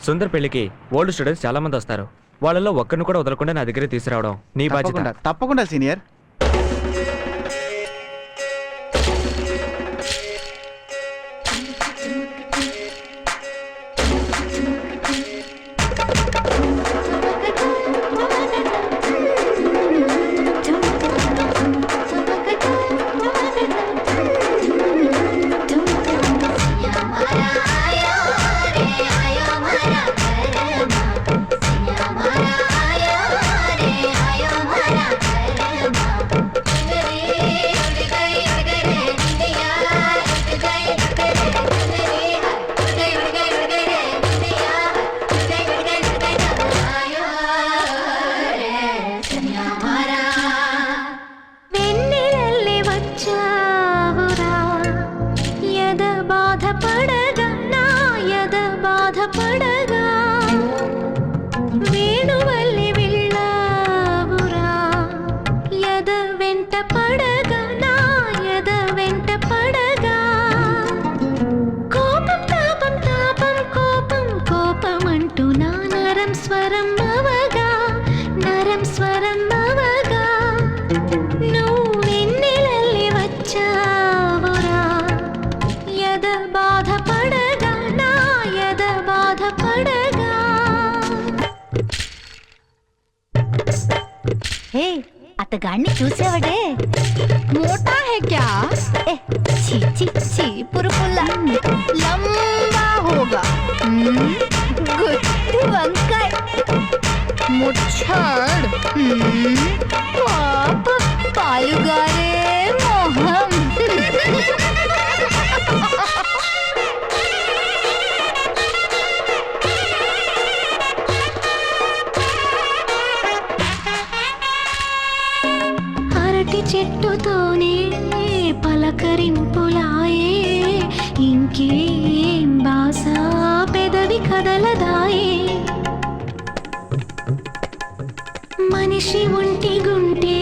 సుందర్ పెళ్లికి old students చాలా మంది వస్తారు. వాళ్ళలో ఒక్కరిని కూడా వదలకుండా నా దగ్గర తీసుకురావడం నీ బాధ్యత. తప్పకుండా సీనియర్. అతగాన్ని చూసావడే? మోటా హై క్యా? ఏ ఛీ ఛీ ఛీ పురుపుల్లా లంబా హోగా. గుత్తి వంకాయ ముచ్చాడ్ పాప పాలుగారే మొహం. చెట్టుతోనే పలకరింపులాయే, ఇంకేం బాసా పెదవి కదలదాయే. మనిషి ఒంటి గుంటే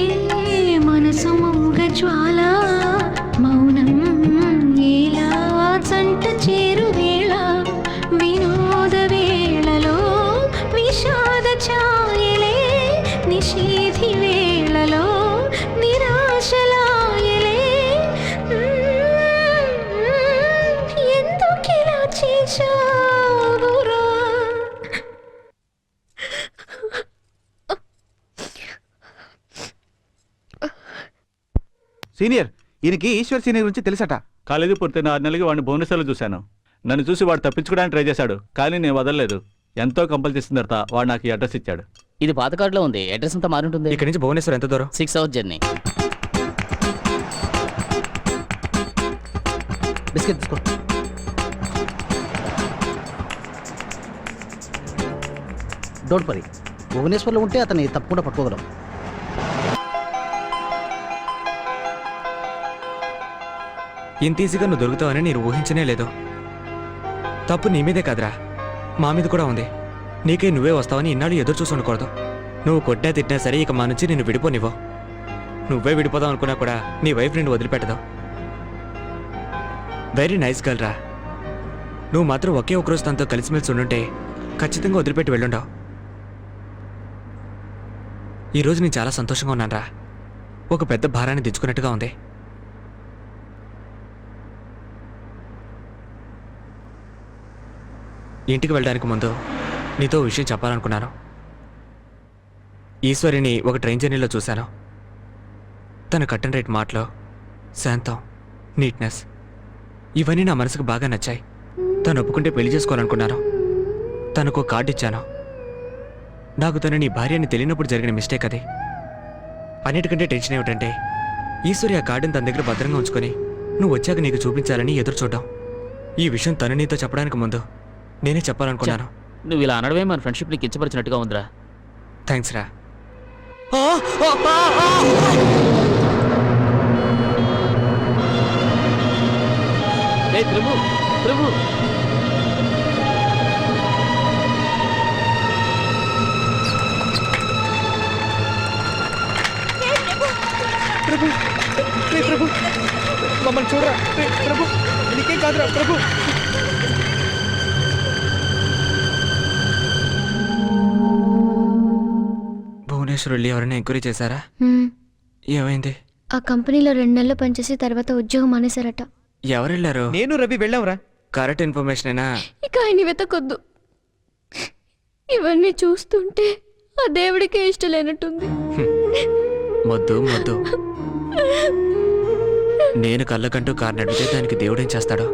మనసు మూగ జ్వాల, మౌనం ఎలా జంట చేరు వేళ. వినోద వేళలో విషాద ఛాయలే, నిషేధి వేళలో నిరాశలాయలే. ఎందుకిలా చేశావురా? సీనియర్, ఈయనకి ఈశ్వర్ సీనియర్ గురించి తెలుసట. కాలేజీ పూర్తయిన 6 నెలలకి వాడిని భువనేశ్వర్లో చూశాను. నన్ను చూసి వాడు తప్పించుకోవడానికి ట్రై చేశాడు, కానీ నేను వదలలేదు. ఎంతో కంపల్ చేసిన తర్వాత వాడు నాకు ఈ అడ్రస్ ఇచ్చాడు. ఇది పాత కార్డులో ఉంది. అడ్రస్ అంతా మారుంటుంది. ఇక్కడ నుంచి భువనేశ్వర్ ఎంత దూరం? 6 hours జర్నీ. బిస్కెట్ తీసుకో. డోంట్ వరీ, భువనేశ్వర్లో ఉంటే అతన్ని తప్పకుండా పట్టుకోగలం. ఇంత ఈజీగా నువ్వు దొరుకుతావని నేను ఊహించనే లేదు. తప్పు నీ మీదే కాదురా, మా మీద కూడా ఉంది. నీకే నువ్వే వస్తావని ఇన్నాళ్ళు ఎదురు చూసి ఉండకూడదు. నువ్వు కొట్టినా తిట్టినా సరే ఇక మా నుంచి నిన్ను విడిపోనివ్వు. నువ్వే విడిపోదాం అనుకున్నా కూడా నీ వైఫ్ నిన్ను వదిలిపెట్టదు. వెరీ నైస్ గర్ల్ రా. నువ్వు మాత్రం ఒకే ఒకరోజు తనతో కలిసిమెలిసి ఉండుంటే ఖచ్చితంగా వదిలిపెట్టి వెళ్ళుండవు. ఈరోజు నేను చాలా సంతోషంగా ఉన్నాను రా. ఒక పెద్ద భారాన్ని దించుకున్నట్టుగా ఉంది. ఇంటికి వెళ్ళడానికి ముందు నీతో విషయం చెప్పాలనుకున్నాను. ఈశ్వరిని ఒక ట్రైన్ జర్నీలో చూశాను. తన కట్ అండ్ రైట్ మాటలో శాంతం, నీట్నెస్ ఇవన్నీ నా మనసుకు బాగా నచ్చాయి. తను ఒప్పుకుంటే పెళ్లి చేసుకోవాలనుకున్నాను. తనకు కార్డు ఇచ్చాను. నాకు తను నీ భార్యని తెలియనప్పుడు జరిగిన మిస్టేక్ అది. అన్నిటికంటే టెన్షన్ ఏమిటంటే ఈశ్వరి ఆ కార్డుని తన దగ్గర భద్రంగా ఉంచుకొని నువ్వు వచ్చాక నీకు చూపించాలని ఎదురు చూడడం. ఈ విషయం తను నీతో చెప్పడానికి ముందు నేనే చెప్పాలనుకున్నాను. నువ్వు ఇలా అనడమే మన ఫ్రెండ్షిప్ని కించపరిచినట్టుగా ఉందిరా. థ్యాంక్స్ రా. ప్రభు ప్రభు ప్రభు ప్రభు మమ్మల్ని చూడరా ప్రభు, నీకేం కాదురా ప్రభు. భువనేశ్వర్ వెళ్ళి ఎవరైనా ఎంక్వైరీ చేశారా? హ్మ్. ఏమైంది? ఆ కంపెనీలో 2 నెలలు పనిచేసి తర్వాత ఉద్యోగం మానేశారట. ఎవరు వెళ్ళారు? నేను రవి వెళ్ళాంరా. కరెక్ట్ ఇన్ఫర్మేషనేనా? ఇక ఆయన వెతకొద్దు. ఇవన్నీ చూస్తుంటే ఆ దేవుడికే ఇష్టం లేనట్టుంది. మొద్దు మొద్దు. నేను కళ్ళకంటూ కారు నడిపితే దానికి దేవుడేం చేస్తాడో?